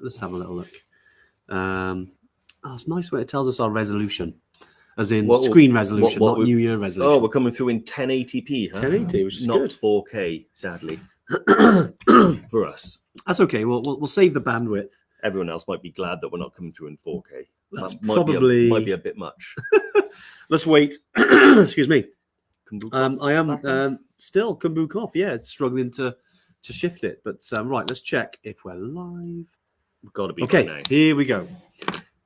Let's have a little look. It's nice when it tells us our resolution, as in screen resolution, not New Year resolution. Oh, we're coming through in 1080p, huh? 1080, which is not good. 4K, sadly, for us. That's okay. We'll save the bandwidth. Everyone else might be glad that we're not coming through in 4K. That's that probably might be a bit much. Let's wait. Excuse me. I am still Kumbu cough. Yeah, it's struggling to shift it. But right, let's check if we're live. We've got to be okay. Now. Here we go.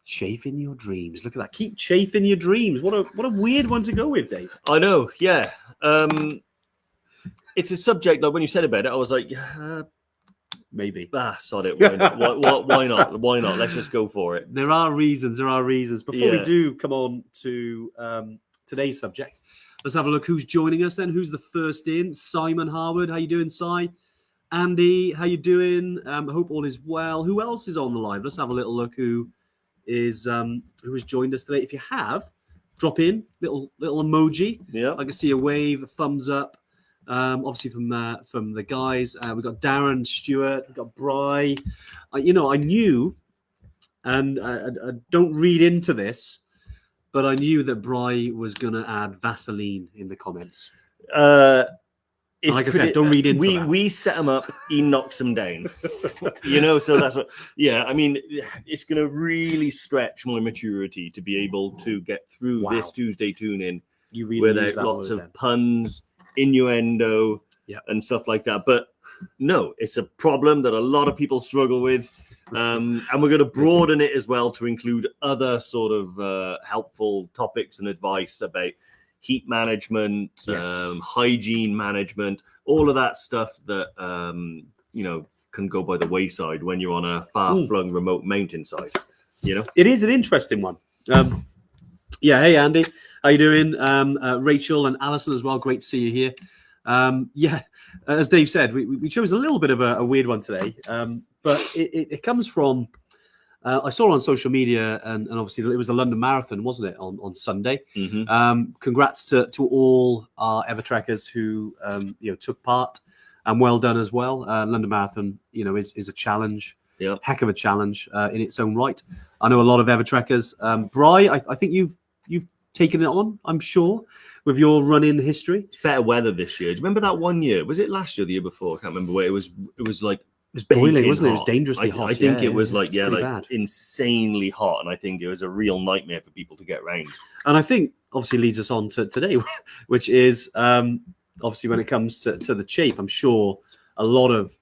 Chafing your dreams. Look at that. Keep chafing your dreams. What a weird one to go with, Dave. I know. Yeah. It's a subject like when you said about it, I was like, maybe. Sod it. Why not? Why not? Why not? Let's just go for it. There are reasons. Before we do come on to today's subject, let's have a look who's joining us then. Who's the first in? Simon Harwood. How you doing, Si? Andy, how you doing? I hope all is well. Who else is on the live? Let's have a little look who has joined us today. If you have, drop in little emoji. Yeah. I can see a wave, a thumbs up. Obviously from the guys. We've got Darren Stewart, we've got Bry. I knew, and I don't read into this, but I knew that Bry was going to add Vaseline in the comments. Like I said, don't read into that. We set him up, he knocks him down. So that's what. Yeah, I mean, it's going to really stretch my maturity to be able to get through this Tuesday tune-in without lots of puns, innuendo, and stuff like that. But no, it's a problem that a lot of people struggle with. And we're going to broaden it as well to include other sort of helpful topics and advice about heat management, hygiene management, all of that stuff that, can go by the wayside when you're on a far-flung remote mountainside, It is an interesting one. Hey, Andy, how you doing? Rachel and Alison as well. Great to see you here. As Dave said, we chose a little bit of a weird one today, but it comes from... I saw it on social media, and obviously it was the London Marathon, wasn't it, on Sunday? Mm-hmm. Congrats to all our EverTrekkers who took part, and well done as well. London Marathon, is a challenge, heck of a challenge in its own right. I know a lot of EverTrekkers. Bry, I think you've taken it on, I'm sure, with your run-in history. It's better weather this year. Do you remember that one year? Was it last year or the year before? I can't remember where it was like. It was boiling, wasn't it? It was dangerously hot. I think it was bad. insanely hot, and I think it was a real nightmare for people to get around. And I think obviously leads us on to today, which is obviously when it comes to the chafe, I'm sure a lot of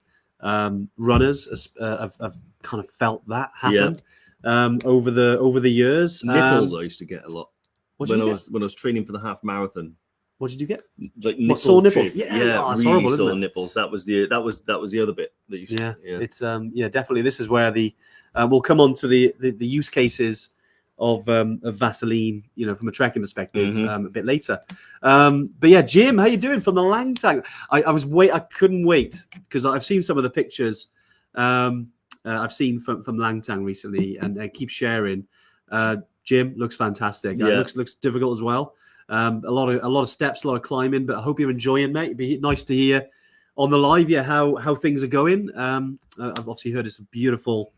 runners have kind of felt that happen over the years. Nipples I used to get a lot when I was training for the half marathon. What did you get? Like sore nipples? Yeah, it's really horrible, sore isn't it? nipples. That was the other bit that you said. Yeah, it's definitely. This is where we'll come on to the use cases of Vaseline, from a trekking perspective, a bit later. But yeah, Jim, how you doing from the Langtang? I couldn't wait because I've seen some of the pictures I've seen from Langtang recently, and I keep sharing. Jim looks fantastic. Looks difficult as well. A lot of steps, a lot of climbing, but I hope you're enjoying, mate. It'd be nice to hear on the live, how things are going. I've obviously heard it's a beautiful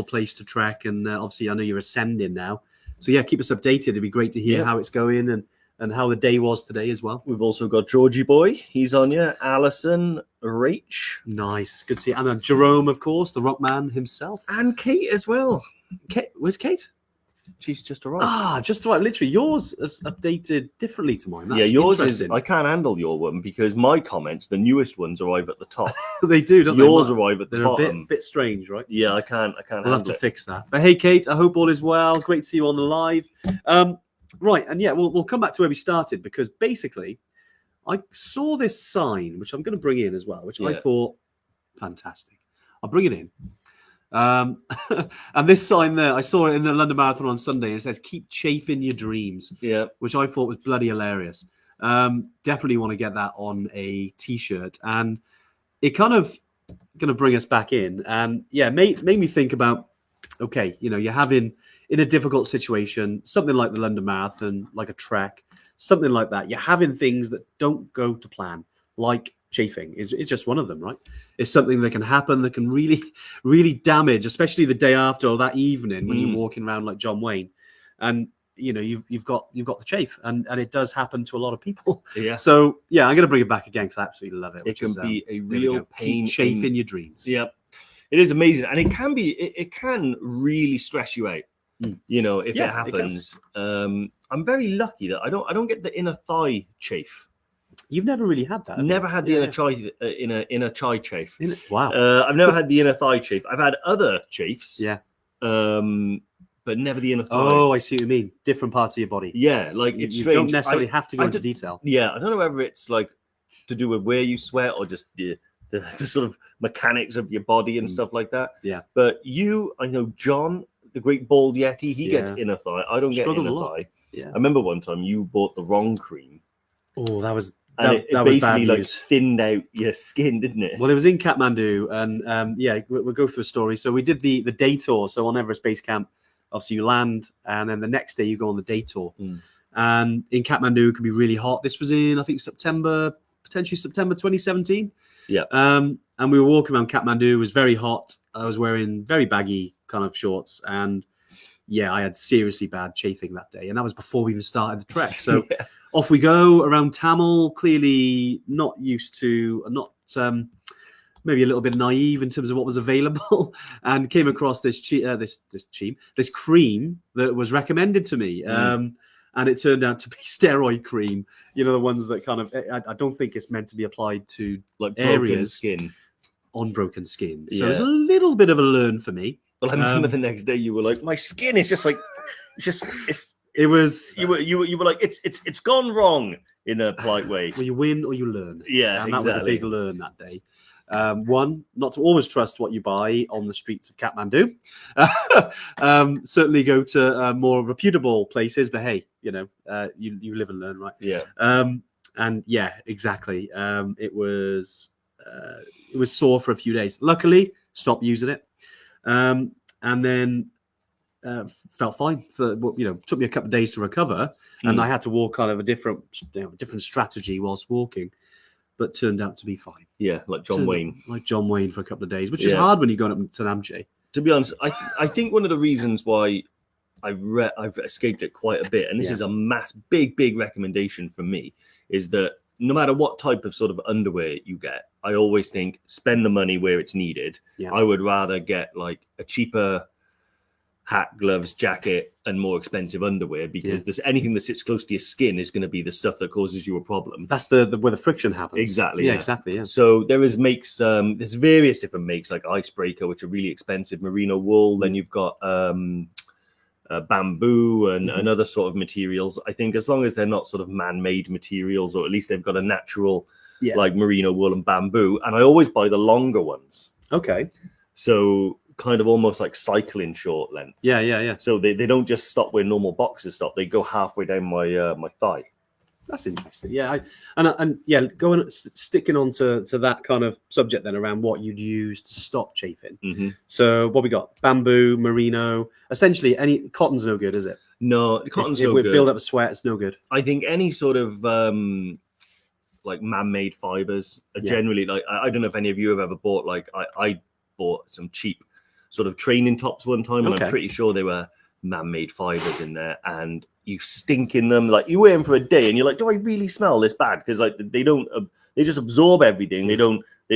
place to trek, and obviously I know you're ascending now. So yeah, keep us updated. It'd be great to hear how it's going and how the day was today as well. We've also got Georgie Boy. He's on you. Alison, Rach. Nice. Good to see you. And Jerome, of course, the rock man himself. And Kate as well. Kate, where's Kate? She's just arrived. Just arrived. Literally, yours is updated differently to mine. That's yours is. I can't handle your one because my comments, the newest ones, arrive at the top. They do, don't yours they? Arrive at the bottom. They're a bit strange, right? Yeah, I can't. We'll have to fix that. But hey, Kate, I hope all is well. Great to see you on the live. Right, and we'll come back to where we started because basically, I saw this sign which I'm going to bring in as well, which I thought fantastic. I'll bring it in. And this sign there, I saw it in the London Marathon on Sunday. It says, "Keep chafing your dreams," which I thought was bloody hilarious. Definitely want to get that on a T-shirt, and it kind of going to bring us back in. And made me think about, okay, you're having in a difficult situation, something like the London Marathon, like a trek, something like that. You're having things that don't go to plan, like chafing is just one of them, right? It's something that can happen that can really, really damage, especially the day after or that evening when you're walking around like John Wayne, and you've got the chafe, and it does happen to a lot of people. Yeah. So yeah, I'm gonna bring it back again because I absolutely love it. It can be a real pain. Chafe in your dreams. Yeah, it is amazing, and it can be. It can really stress you out. If it happens. I'm very lucky that I don't get the inner thigh chafe. You've never really had that. Never had the inner thigh chafe. Wow. I've never had the inner thigh chafe. I've had other chafes. Yeah. But never the inner thigh. Oh, I see what you mean. Different parts of your body. Yeah, like it's you strange. don't necessarily have to go into detail. Yeah, I don't know whether it's like to do with where you sweat or just the sort of mechanics of your body and stuff like that. Yeah. But I know John, the great bald yeti, he gets inner thigh. I don't get inner thigh. Yeah. I remember one time you bought the wrong cream. Oh, that was it was basically bad like news. thinned out your skin, didn't it? Well, it was in Kathmandu, and we'll go through a story. So we did the day tour. So on Everest Base Camp, obviously you land, and then the next day you go on the day tour. And in Kathmandu, it can be really hot. This was in, I think, potentially September 2017. Yeah. And we were walking around Kathmandu. It was very hot. I was wearing very baggy kind of shorts, and I had seriously bad chafing that day, and that was before we even started the trek. So off we go around Tamil, clearly not used to, maybe a little bit naive in terms of what was available, and came across this cream that was recommended to me. And it turned out to be steroid cream. The ones that kind of, I don't think it's meant to be applied to like areas skin. On broken skin. So it's a little bit of a learn for me. Well, I remember the next day you were like, my skin is just like, it was. You were like, it's gone wrong in a polite way. Well, you win or you learn. Yeah, and that was a big learn that day. One, not to always trust what you buy on the streets of Kathmandu. Certainly go to more reputable places, but hey, you live and learn, right? Yeah. And yeah, exactly. It was sore for a few days. Luckily, stopped using it, and then felt fine. Took me a couple of days to recover, and I had to walk kind of a different strategy whilst walking. But turned out to be fine. Yeah, like John Wayne for a couple of days, which is hard when you go up to Namche. To be honest, I think one of the reasons why I've escaped it quite a bit, and this is a big recommendation from me, is that no matter what type of sort of underwear you get, I always think spend the money where it's needed. Yeah. I would rather get like a cheaper hat, gloves, jacket, and more expensive underwear, because there's anything that sits close to your skin is going to be the stuff that causes you a problem. That's where the friction happens. Exactly. Yeah, exactly. Yeah. So there's various different makes, like Icebreaker, which are really expensive, merino wool. Then you've got bamboo and other sort of materials. I think as long as they're not sort of man-made materials, or at least they've got a natural like merino wool and bamboo. And I always buy the longer ones. Okay. So kind of almost like cycling short length. Yeah. So they don't just stop where normal boxers stop. They go halfway down my thigh. That's interesting. Yeah, sticking on to that kind of subject then around what you'd use to stop chafing. So what we got? Bamboo, merino. Essentially, any cotton's no good, is it? No, cotton's no good. If we build up a sweat, it's no good. I think any sort of like man-made fibers are generally like. I don't know if any of you have ever bought like I bought some cheap sort of training tops one time, and I'm pretty sure they were man-made fibers in there, and you stink in them. Like you wear them for a day and you're like, do I really smell this bad? Because like they just absorb everything. They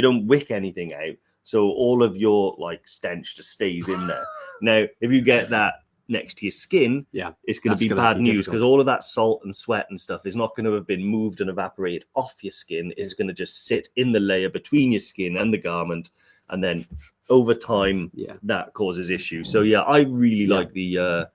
don't wick anything out, so all of your like stench just stays in there. Now if you get that next to your skin, it's going to be bad news, because all of that salt and sweat and stuff is not going to have been moved and evaporated off your skin. It's going to just sit in the layer between your skin and the garment, and then over time that causes issues. So I really like the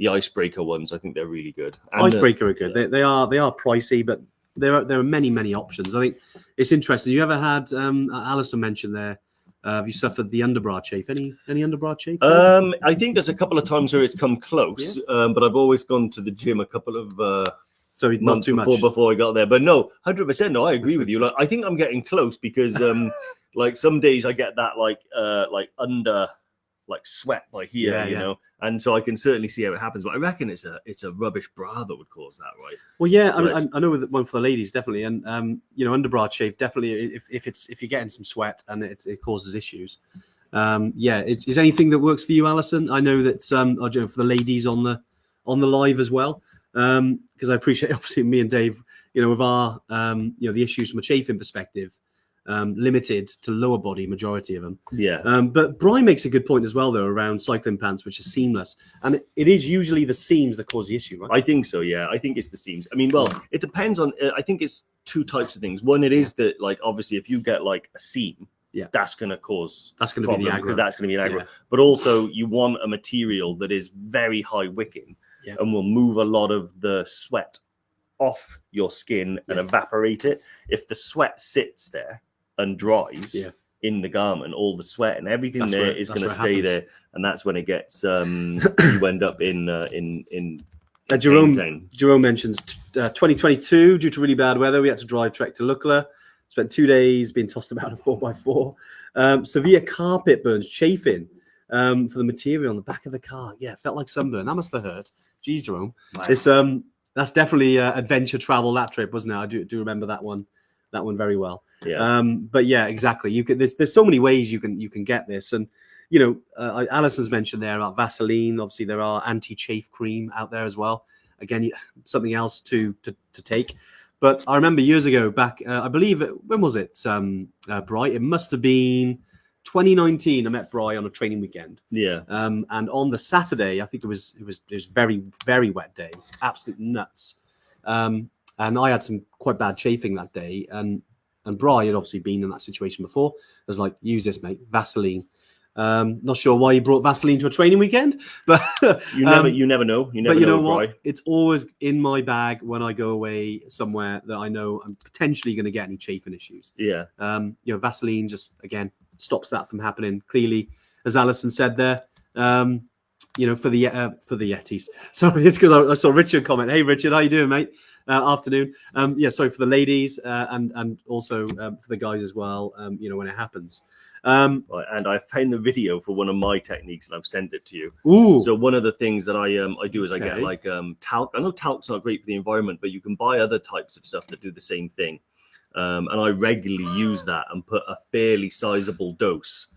Icebreaker ones. I think they're really good. And Icebreaker are good. They are pricey, but there are many options. I think it's interesting. You ever had Alison mentioned there? Have you suffered the underbra chafe? Any underbra chafe? I think there's a couple of times where it's come close, but I've always gone to the gym a couple of so not months too much before I got there. But no, 100%. No, I agree with you. Like I think I'm getting close, because like some days I get that like under like sweat by here, you know, and so I can certainly see how it happens. But I reckon it's a rubbish bra that would cause that, right? Well, yeah, I know that one for the ladies definitely, and you know, underbra chafe definitely. If you're getting some sweat and it causes issues, is anything that works for you, Alison? I know that for the ladies on the live as well, because I appreciate obviously me and Dave, you know, with our the issues from a chafing perspective. Limited to lower body, majority of them. Yeah. But Brian makes a good point as well, though, around cycling pants, which are seamless. And it is usually the seams that cause the issue, right? I think so, yeah. I think it's the seams. I mean, well, it depends on, I think it's two types of things. One, it is that, like, obviously, if you get, like, a seam, that's going to cause That's going to be the aggro. That's going to be an aggro. Yeah. But also, you want a material that is very high wicking and will move a lot of the sweat off your skin and evaporate it. If the sweat sits there and dries in the garment, all the sweat and everything is going to stay there, and that's when it gets you end up in Jerome mentions 2022 due to really bad weather we had to drive Trek to Lukla, spent 2 days being tossed about a 4x4, severe carpet burns, chafing for the material on the back of the car. It felt like sunburn. That must have hurt. Geez, Jerome. Wow. It's that's definitely adventure travel, that trip, wasn't it? I do remember that one very well. But yeah, exactly. You can. There's so many ways you can get this, and you know, Alison's mentioned there about Vaseline. Obviously, there are anti-chafe cream out there as well. Again, something else to take. But I remember years ago, back, I believe, when was it, Bri? It must have been 2019. I met Bri on a training weekend. And on the Saturday, I think it was very, very wet day, absolute nuts. And I had some quite bad chafing that day, and Bri had obviously been in that situation before. I was like, use this, mate, Vaseline. Not sure why you brought Vaseline to a training weekend, but you never know. You know what? Bri. It's always in my bag when I go away somewhere that I know I'm potentially going to get any chafing issues. You know, Vaseline just again stops that from happening. Clearly, as Alison said there, you know, for the Yetis. Sorry, it's because I saw Richard comment. Hey, Richard, how you doing, mate? Afternoon. Sorry for the ladies and also for the guys as well. You know, when it happens. And I found the video for one of my techniques and I've sent it to you. Ooh. So one of the things that I do is I get like talc. I know talc's not great for the environment, but you can buy other types of stuff that do the same thing. And I regularly use that and put a fairly sizable dose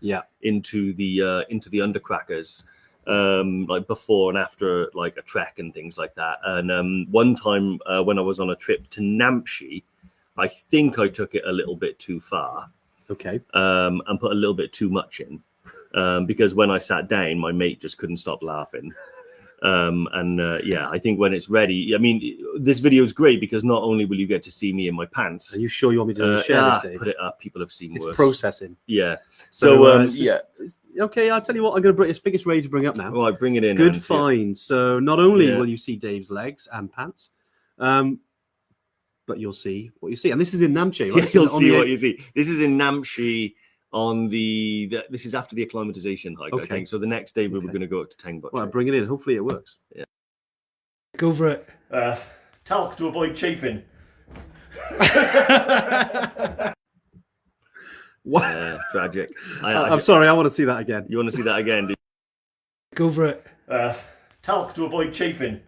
into the undercrackers. Like before and after like a trek and things like that. And one time when I was on a trip to Namche, I think I took it a little bit too far. And put a little bit too much in. Because when I sat down, my mate just couldn't stop laughing. I think when it's ready, I mean, this video is great because not only will you get to see me in my pants. Are you sure you want me to share this, Dave? Put it up. People have seen worse. Processing. So okay, I'll tell you what. I'm going to bring. I think it's ready to bring up now. Right, bring it in. Good find. So not only will you see Dave's legs and pants, but you'll see what you see. And this is in Namche, right? You'll see what you see. This is in Namche on this is after the acclimatization hike, I think. So the next day we were going to go up to Tengbutcher. Well, bring it in. Hopefully it works. Go for it. Talc to avoid chafing. What? Tragic. I'm sorry. I want to see that again. You want to see that again? Go for it. Talc to avoid chafing.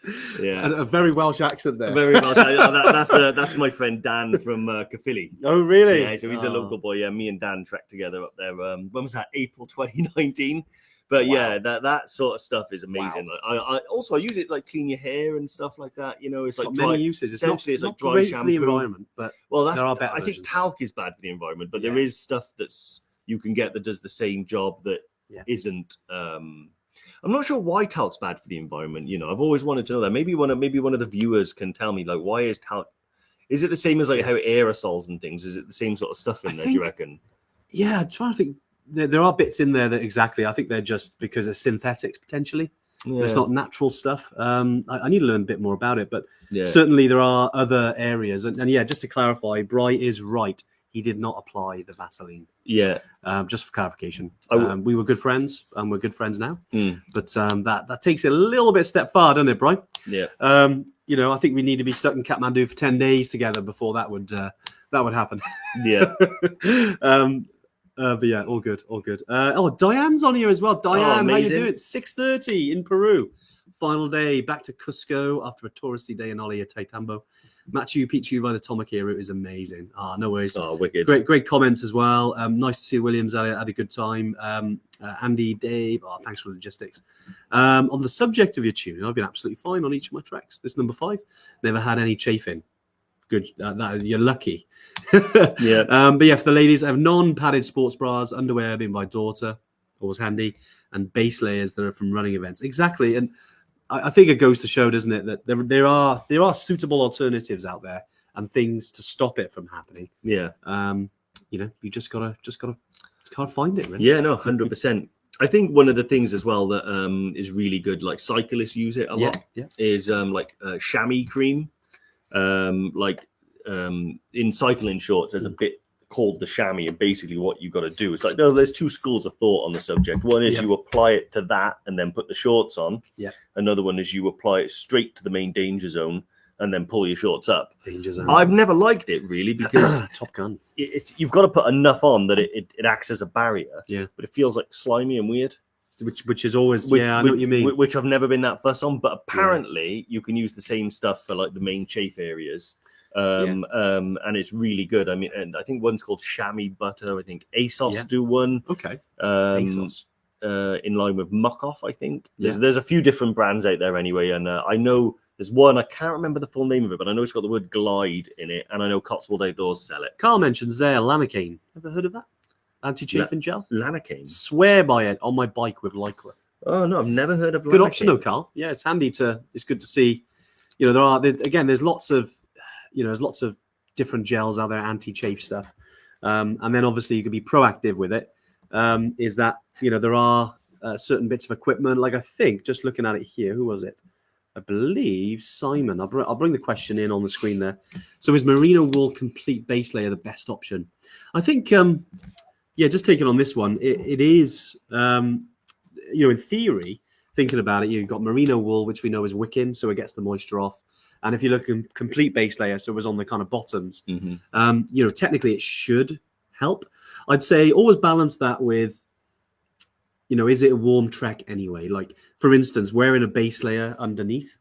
A very Welsh accent there. Very Welsh. That's my friend Dan from Caerphilly. Oh, really? Yeah, so he's a local boy. Yeah, me and Dan trekked together up there. When was that? April 2019. But that sort of stuff is amazing. Wow. I use it like clean your hair and stuff like that. You know, it's like many uses. Essentially, it's like dry great shampoo. For the environment, but there are better I think talc is bad for the environment, but there is stuff that's you can get that does the same job that isn't. I'm not sure why talc's bad for the environment. You know, I've always wanted to know that. Maybe one of the viewers can tell me, like, why is talc? Is it the same as like how aerosols and things? Is it the same sort of stuff in there? Do you reckon? Yeah, I'm trying to think. There are bits in there that exactly. I think they're just because of synthetics potentially. Yeah. It's not natural stuff. I need to learn a bit more about it, but certainly there are other areas. And just to clarify, Bri is right. He did not apply the Vaseline. Yeah. Just for clarification, we were good friends, and we're good friends now. But that takes it a little bit step far, doesn't it, Bri? Yeah. You know, I think we need to be stuck in Kathmandu for 10 days together before that would happen. Yeah. But yeah, all good, all good. Diane's on here as well. Diane, how you doing? 6:30 in Peru. Final day, back to Cusco after a touristy day in Olia Taitambo. Machu Picchu by the Tomoki route is amazing. No worries. Oh, wicked. Great comments as well. Nice to see Williams had a good time. Andy, Dave, thanks for the logistics. On the subject of your tuning, I've been absolutely fine on each of my treks. This is number 5. Never had any chafing. Good, you're lucky. Yeah. But yeah, for the ladies, I have non-padded sports bras, underwear being my daughter, always handy, and base layers that are from running events. Exactly, and I think it goes to show, doesn't it, that there are suitable alternatives out there and things to stop it from happening. Yeah. You just gotta find it. Really. Yeah, no, 100%. I think one of the things as well that is really good, like cyclists use it a lot, is chamois cream. In cycling shorts, there's a bit called the chamois, and basically what you've got to do is there's 2 schools of thought on the subject. One is you apply it to that and then put the shorts on. Yeah. Another one is you apply it straight to the main danger zone and then pull your shorts up. Danger zone. I've never liked it really because Top Gun. You've got to put enough on that it acts as a barrier. Yeah. But it feels like slimy and weird. Which is always I know what you mean. Which I've never been that fussed on, but apparently you can use the same stuff for like the main chafe areas. And it's really good. I mean, and I think one's called chamois butter. I think ASOS do one. Okay. ASOS. In line with Muck Off, I think. There's a few different brands out there anyway, and I know there's one, I can't remember the full name of it, but I know it's got the word glide in it, and I know Cotswold Outdoors sell it. Carl mentions there Lanacane. Ever heard of that? Anti-chafing gel? Lanacane. Swear by it on my bike with Lycra. Oh no, I've never heard of Lanacane. Good option though, Carl. Yeah, it's handy it's good to see. There's lots of different gels out there, anti-chafe stuff. And then obviously you can be proactive with it. Is that, there are certain bits of equipment, like I think, just looking at it here, who was it? I believe Simon. I'll bring the question in on the screen there. So is merino wool complete base layer the best option? I think, just taking on this one, it is, in theory, thinking about it, you've got merino wool, which we know is wicking, so it gets the moisture off. And if you look at complete base layer, so it was on the kind of bottoms, technically it should help. I'd say always balance that with, is it a warm trek anyway? Like, for instance, wearing a base layer underneath,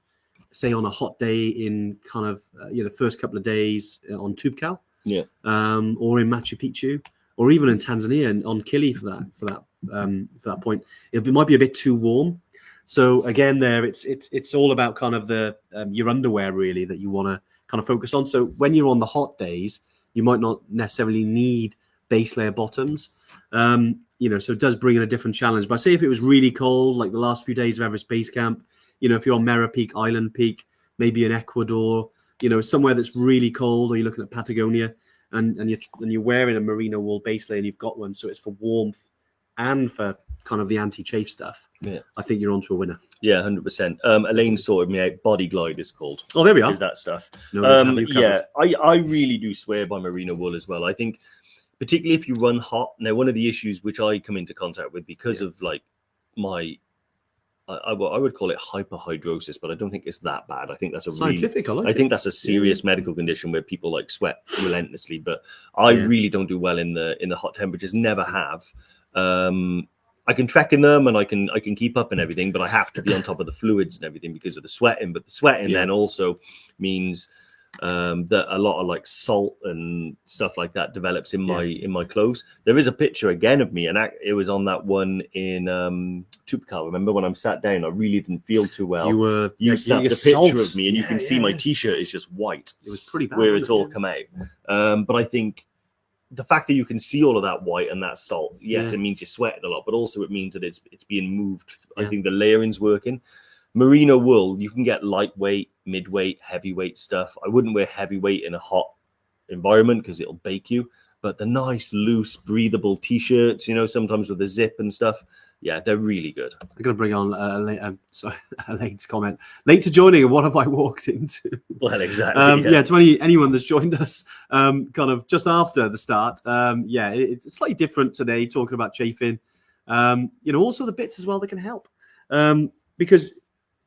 say on a hot day in kind of, the first couple of days on Tubcal, or in Machu Picchu, or even in Tanzania and on Kili for that point, it might be a bit too warm. So again, there it's all about kind of the your underwear really that you want to kind of focus on. So when you're on the hot days, you might not necessarily need base layer bottoms. So it does bring in a different challenge. But say if it was really cold, like the last few days of Everest Base Camp, if you're on Mera Peak, Island Peak, maybe in Ecuador, somewhere that's really cold, or you're looking at Patagonia, and you're wearing a merino wool base layer and you've got one, so it's for warmth and for kind of the anti-chafe stuff. Yeah, I think you're onto a winner. Yeah, 100%. Elaine sorted me out. Body Glide is called. Oh, there we are. Is that stuff? I really do swear by merino wool as well. I think, particularly if you run hot. Now, one of the issues which I come into contact with because of like my, I would call it hyperhidrosis, but I don't think it's that bad. I think that's a scientific. I think that's a serious medical condition where people like sweat relentlessly. But I really don't do well in the hot temperatures. Never have. I can trek in them and I can keep up and everything, but I have to be on top of the fluids and everything because of the sweating. But the sweating then also means that a lot of like salt and stuff like that develops in my clothes. There is a picture again of me, and it was on that one in Tupcal. Remember when I'm sat down, I really didn't feel too well. You snapped a picture of me, and you can see my t-shirt is just white. It was pretty bad where it's all come out. But I think the fact that you can see all of that white and that salt, it means you're sweating a lot, but also it means that it's being moved. I think the layering's working. Merino wool, you can get lightweight, midweight, heavyweight stuff. I wouldn't wear heavyweight in a hot environment because it'll bake you. But the nice, loose, breathable t-shirts, sometimes with a zip and stuff, they're really good. I'm going to bring on Elaine's comment. Late to joining, and what have I walked into? Well, exactly. To anyone that's joined us kind of just after the start. It's slightly different today, talking about chafing. Also the bits as well that can help. Because,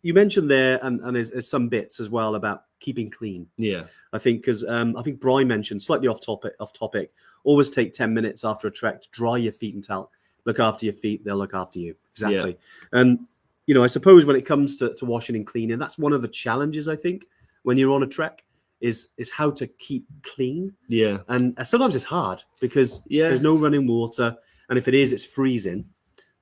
you mentioned there, and there's some bits as well about keeping clean. Yeah. I think because I think Brian mentioned, slightly off topic, always take 10 minutes after a trek to dry your feet and towel. Look after your feet, they'll look after you. Exactly. Yeah. And, I suppose when it comes to washing and cleaning, that's one of the challenges, I think, when you're on a trek, is how to keep clean. Yeah. And sometimes it's hard because there's no running water. And if it is, it's freezing.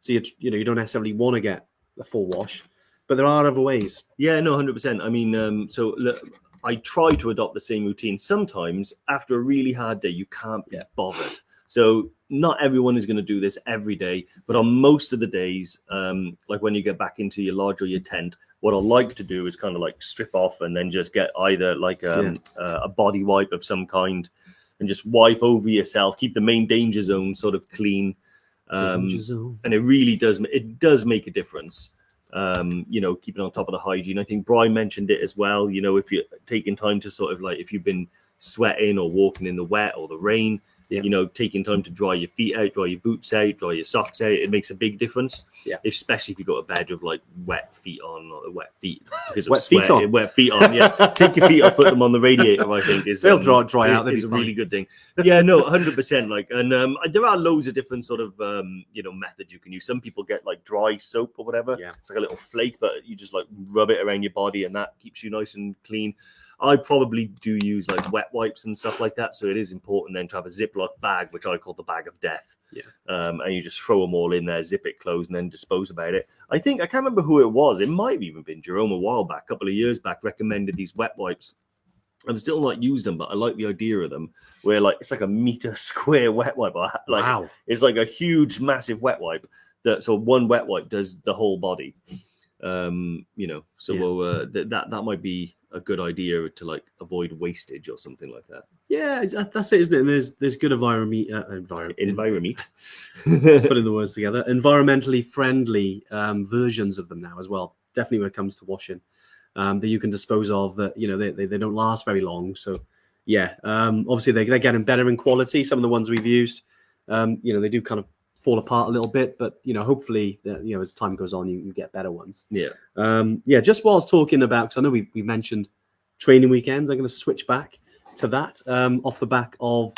So, you don't necessarily want to get a full wash. But there are other ways. Yeah, no, 100%. I mean, so look, I try to adopt the same routine. Sometimes after a really hard day, you can't be bothered. So not everyone is going to do this every day, but on most of the days, like when you get back into your lodge or your tent, what I like to do is kind of like strip off and then just get either like a body wipe of some kind and just wipe over yourself, keep the main danger zone sort of clean. And it really does make a difference. Keeping on top of the hygiene. I think Brian mentioned it as well. If you're taking time to sort of like, if you've been sweating or walking in the wet or the rain, taking time to dry your feet out, dry your boots out, dry your socks out, it makes a big difference. Yeah. Especially if you go to bed with like wet feet on or wet feet because of wet feet on. Yeah. Take your feet off, put them on the radiator, I think they'll dry out. It's a really good thing. Yeah, no, 100%. Like, and there are loads of different sort of methods you can use. Some people get like dry soap or whatever. Yeah. It's like a little flake, but you just like rub it around your body and that keeps you nice and clean. I probably do use like wet wipes and stuff like that. So it is important then to have a Ziploc bag, which I call the bag of death. Yeah. And you just throw them all in there, zip it closed, and then dispose about it. I can't remember who it was. It might have even been Jerome a while back, a couple of years back, recommended these wet wipes. I've still not used them, but I like the idea of them, where like it's like a meter square wet wipe. Like, wow. It's like a huge, massive wet wipe. So one wet wipe does the whole body. That might be a good idea to like avoid wastage or something like that. Yeah, that's it, isn't it? And there's good environment. Put in the words together. Environmentally friendly versions of them now as well. Definitely when it comes to washing, that you can dispose of. That they don't last very long. So obviously they're getting better in quality. Some of the ones we've used, they do kind of fall apart a little bit, but hopefully as time goes on you get better ones. Just while I was talking about, because I know we mentioned training weekends, I'm going to switch back to that off the back of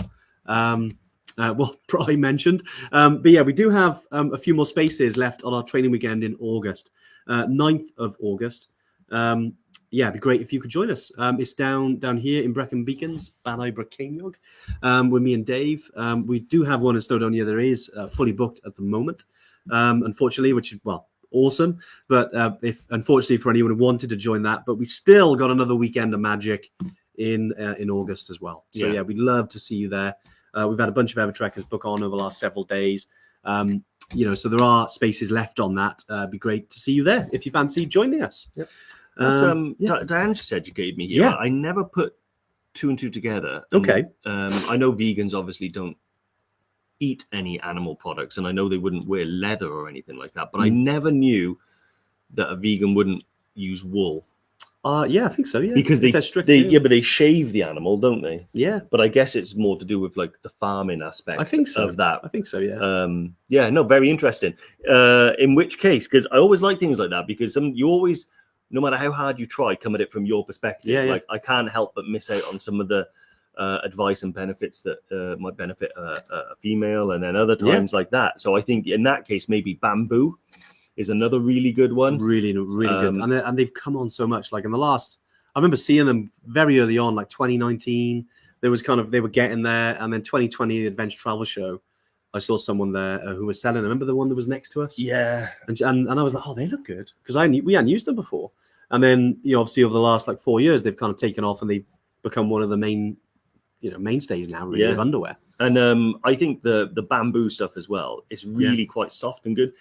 what Brian mentioned, but we do have a few more spaces left on our training weekend in August, 9th of August. It'd be great if you could join us. It's down here in Brecon Beacons, Banibra Ceiniog, with me and Dave. We do have one in Snowdonia. There is fully booked at the moment, unfortunately, which is, awesome. But unfortunately for anyone who wanted to join that, but we still got another weekend of magic in August as well. So we'd love to see you there. We've had a bunch of EverTrekkers book on over the last several days. So there are spaces left on that. It'd be great to see you there if you fancy joining us. Yep. Diane said you gave me here. Yeah. I never put two and two together. Okay. I know vegans obviously don't eat any animal products, and I know they wouldn't wear leather or anything like that, but I never knew that a vegan wouldn't use wool. I think so. Yeah, because they're strict. But they shave the animal, don't they? Yeah. But I guess it's more to do with like the farming aspect. I think so. Of that. I think so. Yeah. No, very interesting. In which case, because I always like things like that, because you always, no matter how hard you try, come at it from your perspective. Yeah. Like I can't help but miss out on some of the advice and benefits that might benefit a female, and then other times like that. So I think in that case, maybe bamboo is another really good one. Really good. And they've come on so much. Like in the last, I remember seeing them very early on, like 2019. They were getting there, and then 2020, the Adventure Travel Show, I saw someone there who was selling. I remember the one that was next to us. Yeah. And I was like, oh, they look good, because we hadn't used them before. And then obviously over the last like 4 years, they've kind of taken off, and they've become one of the mainstays now, really, of underwear. And I think the bamboo stuff as well is really quite soft and good.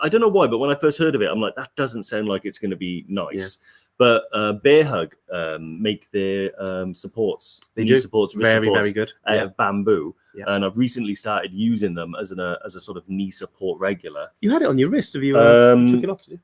I don't know why, but when I first heard of it, I'm like, that doesn't sound like it's going to be nice. But Bear Hug make their supports. They do supports, very good out of bamboo. Yeah. And I've recently started using them as a sort of knee support regular. You had it on your wrist. Have you took it off? Did you?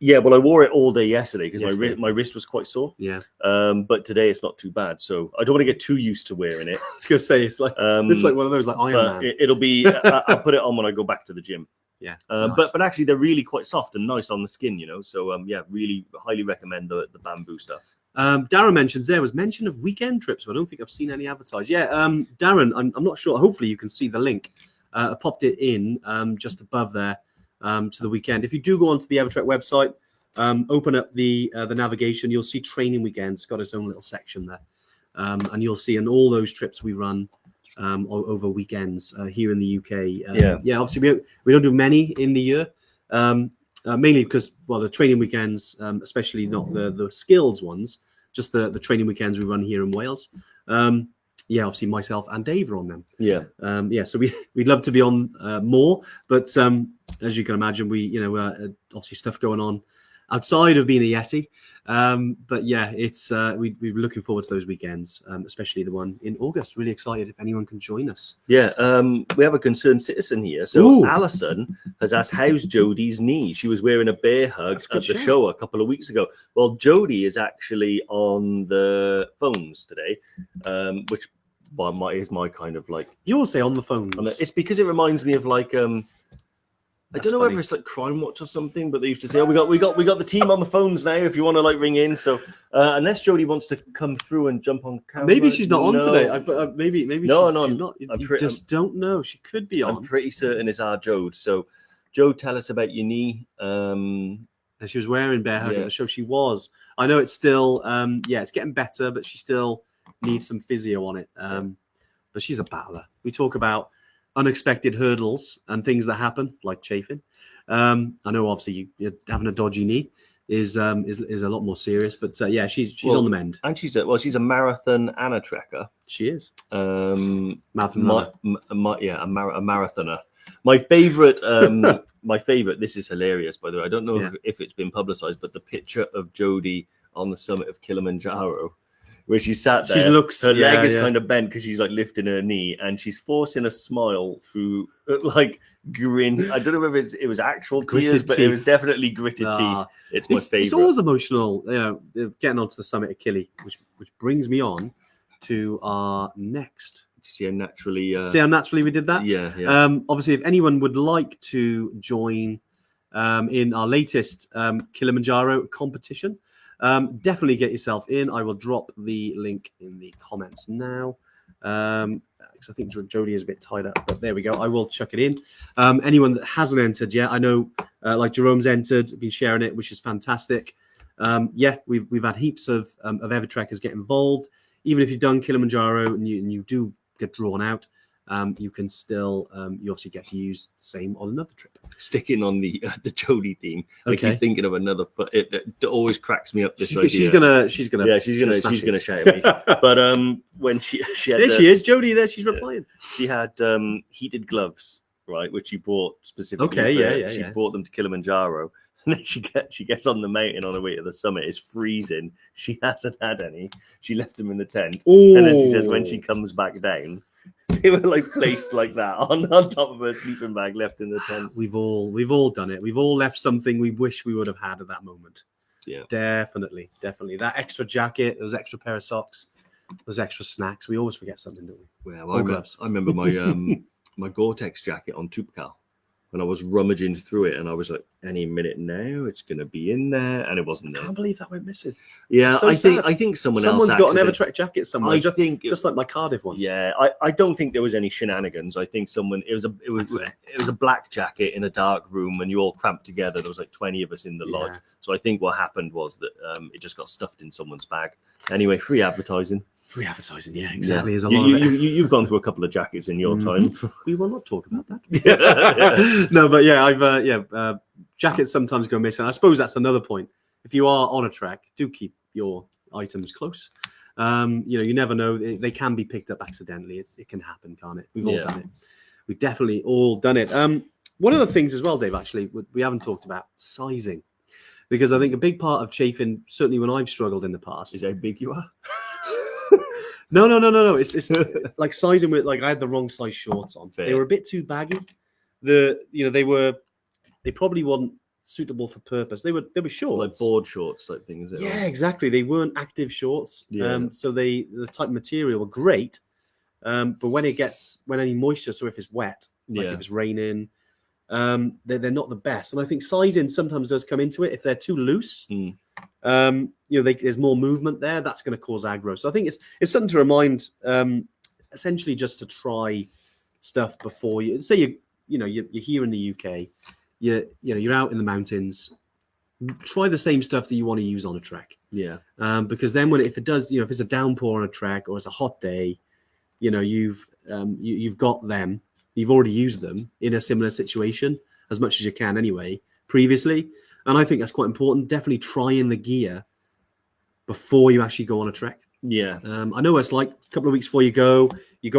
Yeah, well, I wore it all day yesterday because my wrist was quite sore. Yeah. But today it's not too bad. So I don't want to get too used to wearing it. I was going to say, it's like one of those like Iron Man. It'll be, I'll put it on when I go back to the gym. Yeah. But actually, they're really quite soft and nice on the skin, you know. So yeah, really highly recommend the bamboo stuff. Darren mentions there was mention of weekend trips, but I don't think I've seen any advertised. Yeah, Darren, I'm not sure. Hopefully, you can see the link. I popped it in just above there to the weekend. If you do go onto the EverTrek website, open up the navigation, you'll see training weekends. It's got its own little section there, and you'll see in all those trips we run over weekends here in the UK. Yeah. Obviously, we don't do many in the year. Mainly because, well, the training weekends, especially not the skills ones, just the training weekends we run here in Wales. Yeah, obviously myself and Dave are on them. Yeah. So we'd love to be on more, but as you can imagine, we obviously stuff going on outside of being a Yeti. But yeah, it's we're looking forward to those weekends, especially the one in August. Really excited if anyone can join us. Yeah, we have a concerned citizen here. So Alison has asked, how's Jodie's knee? She was wearing a bear hug at the show a couple of weeks ago. Well, Jodie is actually on the phones today, which is my kind of like... You always say on the phone. It's because it reminds me of like... I don't know whether it's like Crime Watch or something, but they used to say, "Oh, we got the team on the phones now. If you want to like ring in." So unless Jodie wants to come through and jump on camera, maybe she's not on today. Maybe she's not. You just don't know. She could be on. I'm pretty certain it's our Jode. So, Jode, tell us about your knee. And she was wearing bear hug at the show. She was. I know it's still. It's getting better, but she still needs some physio on it. But she's a battler. We talk about unexpected hurdles and things that happen, like chafing. I know, obviously, you're having a dodgy knee is a lot more serious, but yeah, she's on the mend. And she's a marathon and a trekker. She is. Marathon. A marathoner. My favorite. This is hilarious, by the way. I don't know if it's been publicized, but the picture of Jodie on the summit of Kilimanjaro, where she sat there, her leg is kind of bent because she's like lifting her knee, and she's forcing a smile through like grin. I don't know if it was actual tears, but it was definitely gritted teeth. It's my favorite. It's always emotional, getting onto the summit of Kili, which brings me on to our next. Did you see how naturally? We did that? Yeah. Obviously, if anyone would like to join in our latest Kilimanjaro competition, definitely get yourself in. I will drop the link in the comments now. Because I think Jodie is a bit tied up, but there we go. I will chuck it in. Anyone that hasn't entered yet, I know, like Jerome's entered, been sharing it, which is fantastic. We've had heaps of EverTrekkers get involved. Even if you've done Kilimanjaro and you do get drawn out, you can still you obviously get to use the same on another trip. Sticking on the Jodie theme, I keep thinking of another, but it always cracks me up. This idea. She's gonna shout at me. But when she had there she is, Jodie. There she's replying. She had heated gloves, right, which she bought specifically. She brought them to Kilimanjaro. And then she gets on the mountain on her way to the summit. It's freezing. She hasn't had any. She left them in the tent. Ooh. And then she says when she comes back down, they were like placed like that on top of her sleeping bag, left in the tent. We've all done it. We've all left something we wish we would have had at that moment. Yeah, definitely. That extra jacket, those extra pair of socks, those extra snacks. We always forget something, don't we? Well, I remember my my Gore-Tex jacket on Tupcal. And I was rummaging through it, and I was like, any minute now, it's going to be in there, and it wasn't there. I can't believe that went missing. Yeah, I think someone's got an EverTrek jacket somewhere. Just like my Cardiff one. Yeah, I don't think there was any shenanigans. I think it was a black jacket in a dark room, and you all cramped together. There was like 20 of us in the lodge. So I think what happened was that it just got stuffed in someone's bag. Anyway, free advertising. Free advertising, yeah, exactly. There's a lot of it. You've gone through a couple of jackets in your time. We will not talk about that. No, but yeah, jackets sometimes go missing. I suppose that's another point. If you are on a trek, do keep your items close. You never know; they can be picked up accidentally. It can happen, can't it? We've all done it. We've definitely all done it. One of the things as well, Dave, actually, we haven't talked about sizing, because I think a big part of chafing, certainly when I've struggled in the past, is how big you are. No. It's like sizing with, like, I had the wrong size shorts on. Fair. They were a bit too baggy. They probably weren't suitable for purpose. They were shorts, like board shorts type things. Yeah, exactly. They weren't active shorts. Yeah. So the type of material were great. But when any moisture, so if it's wet, like if it's raining, they're not the best. And I think sizing sometimes does come into it. If they're too loose, there's more movement there. That's going to cause aggro. So I think it's something to remind, essentially, just to try stuff before you say you're here in the UK, you're out in the mountains. Try the same stuff that you want to use on a trek. Yeah. Because then if it does, if it's a downpour on a trek or it's a hot day, you've got them. You've already used them in a similar situation as much as you can anyway previously. And I think that's quite important. Definitely try in the gear before you actually go on a trek. Yeah. I know it's like a couple of weeks before you go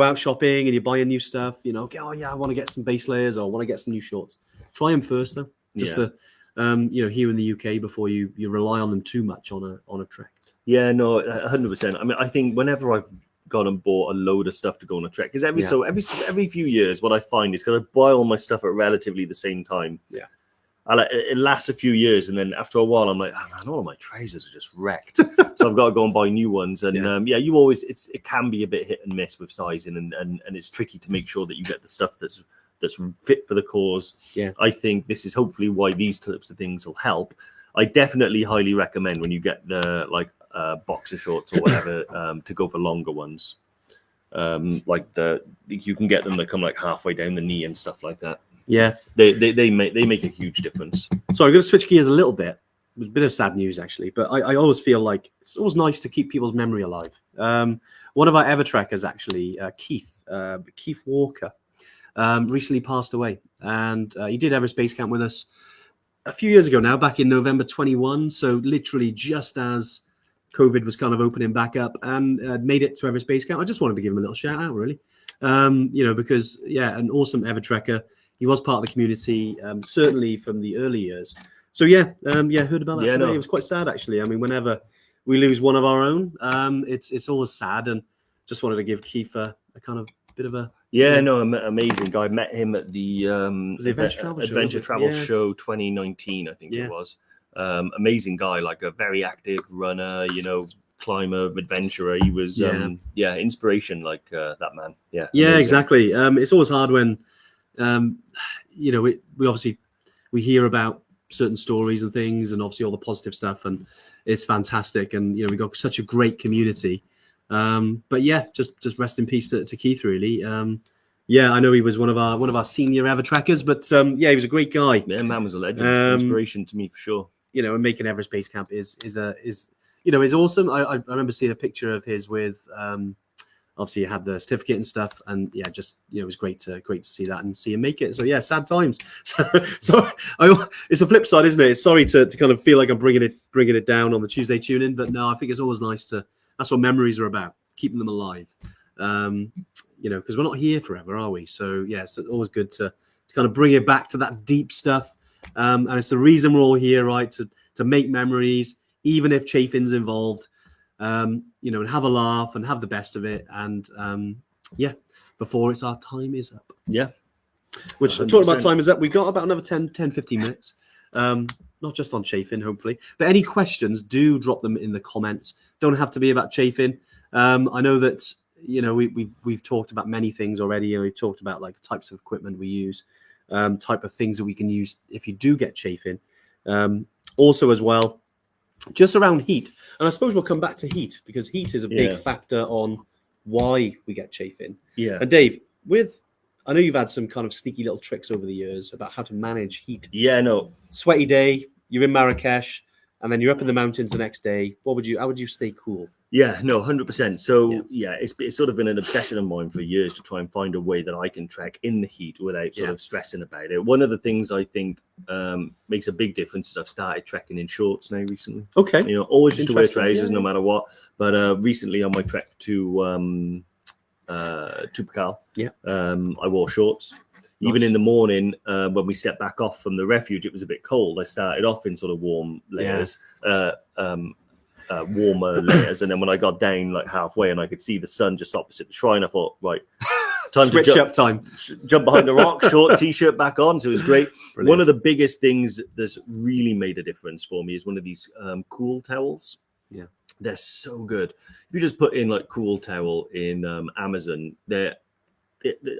out shopping and you're buying new stuff, okay, oh yeah, I want to get some base layers or I want to get some new shorts. Try them first though. Just to, here in the UK before you rely on them too much on a trek. Yeah, no, 100%. I mean, I think whenever I've gone and bought a load of stuff to go on a trek, because every few years, what I find is because I buy all my stuff at relatively the same time. Yeah. It lasts a few years, and then after a while, I'm like, oh, man, all of my trousers are just wrecked. So I've got to go and buy new ones. And you always it can be a bit hit and miss with sizing, and it's tricky to make sure that you get the stuff that's fit for the cause. Yeah, I think this is hopefully why these types of things will help. I definitely highly recommend when you get the boxer shorts or whatever to go for longer ones. You can get them that come like halfway down the knee and stuff like that. Yeah, they make a huge difference. So I'm going to switch gears a little bit. It was a bit of sad news actually, but I always feel like it's always nice to keep people's memory alive. One of our EverTrekkers actually, Keith Walker, recently passed away, and he did Everest Base Camp with us a few years ago now, back in November 21. So literally just as COVID was kind of opening back up, and made it to Everest Base Camp. I just wanted to give him a little shout out, really, because an awesome EverTrekker. He was part of the community, certainly from the early years. So heard about that today. No. It was quite sad actually. I mean, whenever we lose one of our own, it's always sad, and just wanted to give Keith a kind of bit of a amazing guy. I met him at the Adventure Travel Show 2019, I think it was. Amazing guy, like a very active runner, climber, adventurer. He was inspiration, like that man. Yeah, exactly. It's always hard when we hear about certain stories and things, and obviously all the positive stuff, and it's fantastic, and we got such a great community. Just rest in peace to Keith, really. I know he was one of our senior EverTrekkers, but he was a great guy. Yeah, man was a legend. Inspiration to me for sure. And making Everest Base Camp is awesome. I remember seeing a picture of his with obviously you had the certificate and stuff, and it was great to see that and see him make it. So sad times. So it's a flip side, isn't it? It's sorry to kind of feel like I'm bringing it down on the Tuesday tune in, but no, I think it's always nice that's what memories are about, keeping them alive. Because we're not here forever, are we? So it's always good to kind of bring it back to that deep stuff. And it's the reason we're all here, right? To make memories, even if chafing's involved. And have a laugh and have the best of it. And before our time is up. Yeah. Which, 100%. Talking about time is up, we got about another 10, 15 minutes. Not just on chafing, hopefully. But any questions, do drop them in the comments. Don't have to be about chafing. I know that, we've talked about many things already. We've talked about like types of equipment we use, type of things that we can use if you do get chafing. Also as well, just around heat. And I suppose we'll come back to heat, because heat is a big factor on why we get chafing. Yeah. And Dave, I know you've had some kind of sneaky little tricks over the years about how to manage heat. Yeah, no. Sweaty day, you're in Marrakesh, and then you're up in the mountains the next day. How would you stay cool? Yeah, no, 100%. So it's sort of been an obsession of mine for years to try and find a way that I can trek in the heat without sort of stressing about it. One of the things I think makes a big difference is I've started trekking in shorts now recently. Okay. Always used to wear trousers no matter what. But recently on my trek to Pakal, I wore shorts. Nice. Even in the morning, when we set back off from the refuge, it was a bit cold. I started off in sort of warm layers, warmer layers, and then when I got down like halfway and I could see the sun just opposite the shrine, I thought, right, time switch to up time. Jump behind the rock, short t-shirt back on. So it was great. Brilliant. One of the biggest things that's really made a difference for me is one of these cool towels. Yeah, they're so good. If you just put in like cool towel in Amazon, they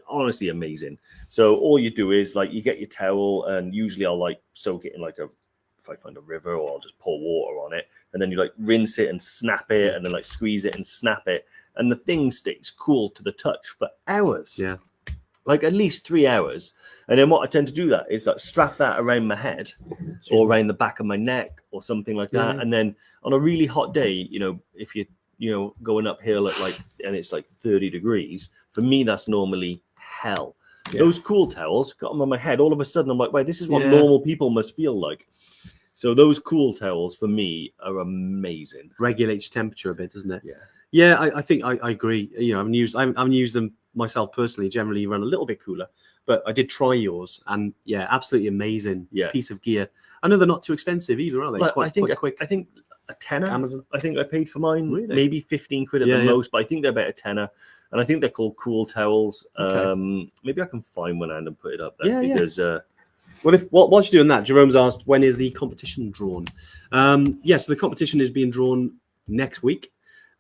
honestly amazing. So all you do is like you get your towel, and usually I'll like soak it in like if I find a river, or I'll just pour water on it, and then you like rinse it and snap it, and then like squeeze it and snap it, and the thing stays cool to the touch for hours. Yeah. Like at least 3 hours. And then what I tend to do that is like strap that around my head or around the back of my neck or something like that. Yeah. And then on a really hot day, you know, if you're going uphill at like, and it's like 30 degrees, for me, that's normally hell. Yeah. Those cool towels, got them on my head. All of a sudden, I'm like, wait, this is what normal people must feel like. So those cool towels for me are amazing. Regulates temperature a bit, doesn't it? Yeah. Yeah, I think I agree. You know, I haven't used them myself personally. Generally, run a little bit cooler, but I did try yours, and yeah, absolutely amazing piece of gear. I know they're not too expensive either, are they? Well, quite quick. I think a tenner. Amazon. I think I paid for mine, really? Maybe 15 quid at the most, but I think they're about a tenner. And I think they're called cool towels. Okay. Maybe I can find one and put it up there because. Well, whilst you're doing that, Jerome's asked, when is the competition drawn? So the competition is being drawn next week.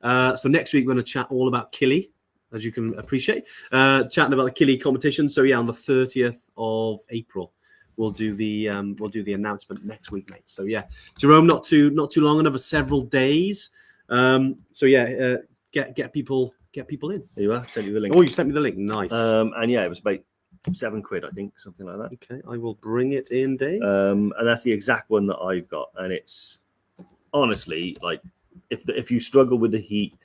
So next week we're going to chat all about Killy, as you can appreciate, chatting about the Killy competition. So yeah, on the 30th of April, we'll do the announcement next week, mate. So yeah, Jerome, not too long, another several days. So yeah, get people in. There you are. Sent you the link. Oh, you sent me the link. Nice. And yeah, it was about £7, I think, something like that. Okay, I will bring it in, Dave. And that's the exact one that I've got, and it's honestly like if you struggle with the heat,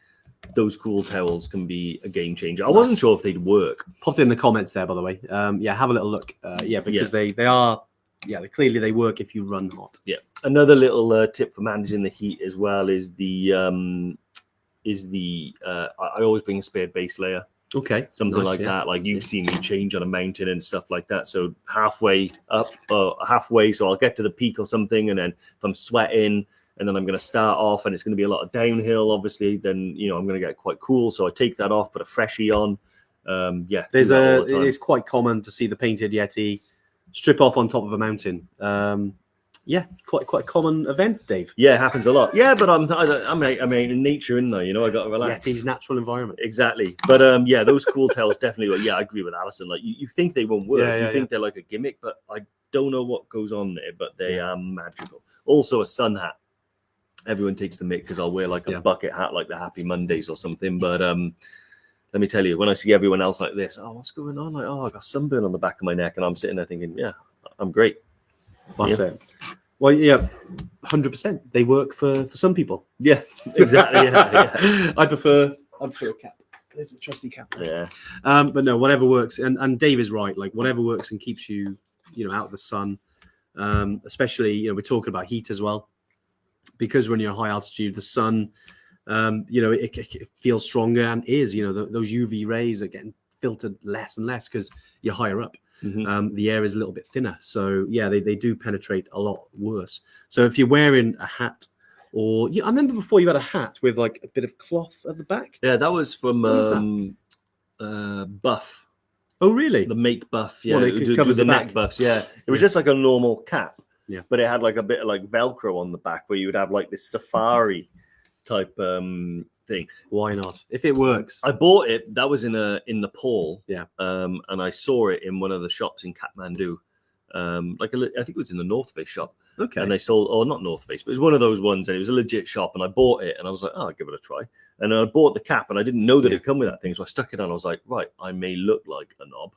those cool towels can be a game changer. I wasn't sure if they'd work. Popped it in the comments there, by the way. Yeah, have a little look. Because they are. Yeah, clearly they work if you run hot. Yeah. Another little tip for managing the heat as well is I always bring a spare base layer. Okay. Something like that. Like you've seen me change on a mountain and stuff like that. So halfway up, halfway. So I'll get to the peak or something. And then if I'm sweating and then I'm going to start off and it's going to be a lot of downhill, obviously, then, you know, I'm going to get quite cool. So I take that off, put a freshie on. It's quite common to see the painted Yeti strip off on top of a mountain. Quite a common event, Dave. Yeah, it happens a lot. Yeah, but I'm in nature in there, you know. I got to relax. Yeti's natural environment. Exactly. But those cool towels definitely. I agree with Alison. Like you think they won't work. You think they're like a gimmick, but I don't know what goes on there. But they are magical. Also, a sun hat. Everyone takes the mick because I'll wear like a bucket hat, like the Happy Mondays or something. But let me tell you, when I see everyone else like this, what's going on? Like, I got sunburn on the back of my neck, and I'm sitting there thinking, yeah, I'm great. That's it. Well, yeah, 100%. They work for some people. Yeah, exactly. Yeah. I prefer a cap. There's a trusty cap. Yeah. But no, whatever works. And Dave is right. Like whatever works and keeps you, out of the sun. Especially, we're talking about heat as well, because when you're high altitude, the sun, it feels stronger and is. Those UV rays are getting filtered less and less because you're higher up. Mm-hmm. The air is a little bit thinner, so yeah, they do penetrate a lot worse. So if you're wearing a hat, or I remember before you had a hat with like a bit of cloth at the back. Yeah, that was from Buff. Oh, really? The Make Buff. Yeah, it covers the neck back. buffs. Yeah, it was just like a normal cap. Yeah, but it had like a bit of like Velcro on the back where you would have like this safari type thing. Why not? If it works. I bought it. That was in Nepal. Yeah. And I saw it in one of the shops in Kathmandu. I think it was in the North Face shop. Okay. And they sold, or not North Face, but it was one of those ones, and it was a legit shop. And I bought it, and I was like, I'll give it a try. And I bought the cap, and I didn't know that it'd come with that thing, so I stuck it on. I was like, right, I may look like a knob,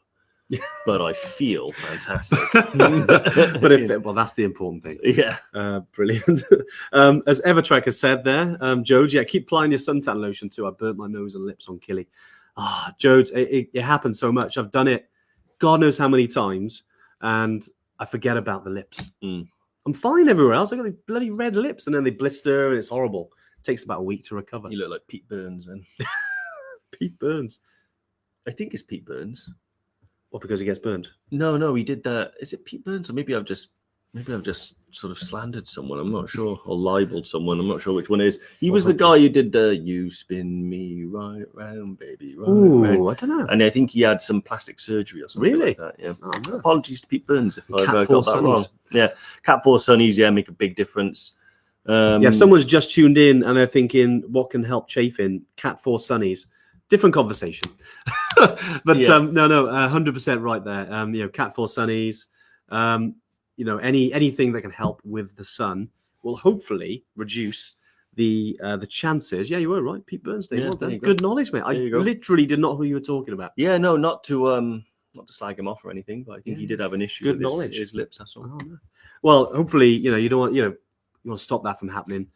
but I feel fantastic. Well, that's the important thing. Yeah. Brilliant. As EverTrek has said there, Jodes, keep applying your suntan lotion too. I burnt my nose and lips on Killy. Jodes, it happens so much. I've done it God knows how many times, and I forget about the lips. I'm fine everywhere else. I got these bloody red lips, and then they blister, and it's horrible. It takes about a week to recover. You look like Pete Burns, then. Pete Burns. I think it's Pete Burns. What, because he gets burned? No, he did that. Is it Pete Burns? Or maybe I've just sort of slandered someone. I'm not sure. Or libeled someone. I'm not sure which one it is. He was the guy who did the "You Spin Me Right Round, Baby." Right round. I don't know. And I think he had some plastic surgery or something like that. Yeah. Oh, no. Apologies to Pete Burns if I got Cat4 that wrong. Yeah. Cat4 Sunnies, make a big difference. If someone's just tuned in and they're thinking, what can help chafing? Cat4 Sunnies. different conversation. But Yeah. no, 100% right there. Cat 4 sunnies, anything that can help with the sun will hopefully reduce the chances. Yeah, you were right, Pete Bernstein. Yeah, Well there done. you go. Good knowledge, mate. I There you go. literally did not know who you were talking about. Yeah, no, not to slag him off or anything, but I think he did have an issue Good with knowledge. his lips. That's all. Oh, no. Well, hopefully, you don't want, you want to stop that from happening.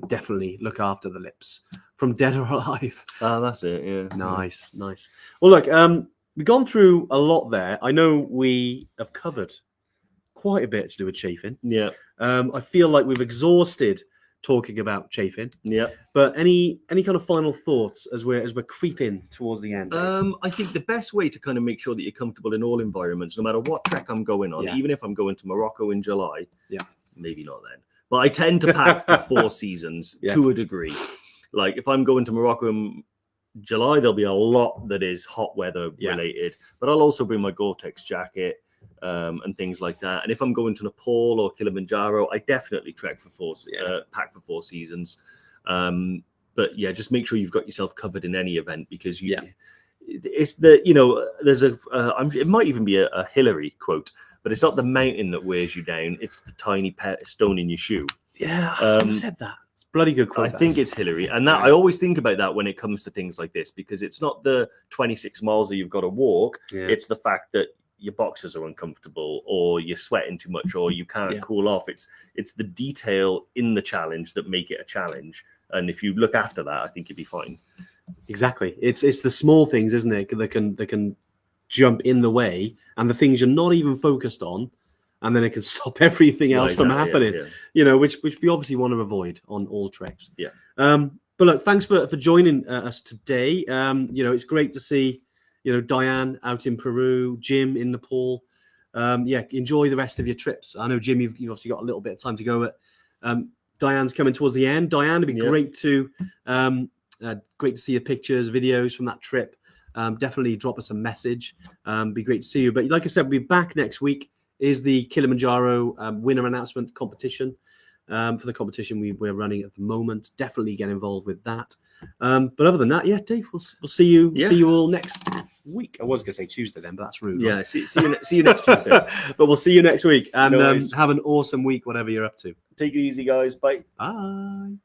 Definitely look after the lips from dead or alive. That's it. Yeah. Nice. Well, look, we've gone through a lot there. I know we have covered quite a bit to do with chafing. Yeah. I feel like we've exhausted talking about chafing. Yeah. But any kind of final thoughts as we're creeping towards the end? I think the best way to kind of make sure that you're comfortable in all environments, no matter what trek I'm going on, even if I'm going to Morocco in July, maybe not then, but I tend to pack for 4 seasons to a degree. Like if I'm going to Morocco in July, there'll be a lot that is hot weather related, but I'll also bring my Gore-Tex jacket and things like that. And if I'm going to Nepal or Kilimanjaro, I definitely pack for 4 seasons. But yeah, just make sure you've got yourself covered in any event, because it's there's it might even be a Hillary quote, but it's not the mountain that wears you down, it's the tiny stone in your shoe. Who said that? It's a bloody good quote. I think it's Hillary, and that I always think about that when it comes to things like this, because it's not the 26 miles that you've got to walk, it's the fact that your boxers are uncomfortable, or you're sweating too much, or you can't cool off. It's the detail in the challenge that make it a challenge. And if you look after that, I think you'll be fine. Exactly. It's the small things, isn't it, that can jump in the way, and the things you're not even focused on, and then it can stop everything else from happening. Which we obviously want to avoid on all treks. Yeah. But look, thanks for joining us today. It's great to see Diane out in Peru, Jim in Nepal. Enjoy the rest of your trips. I know, Jim, you've obviously got a little bit of time to go, but Diane's coming towards the end. Diane, it'd be great to see your pictures, videos from that trip. Definitely drop us a message. Be great to see you. But like I said, we'll be back next week. Is the Kilimanjaro winner announcement competition. For the competition we're running at the moment. Definitely get involved with that. But other than that, Dave, we'll see you. See you all next week. I was going to say Tuesday then, but that's rude. Yeah, right? see you next Tuesday. But we'll see you next week, and have an awesome week, whatever you're up to. Take it easy, guys. Bye. Bye.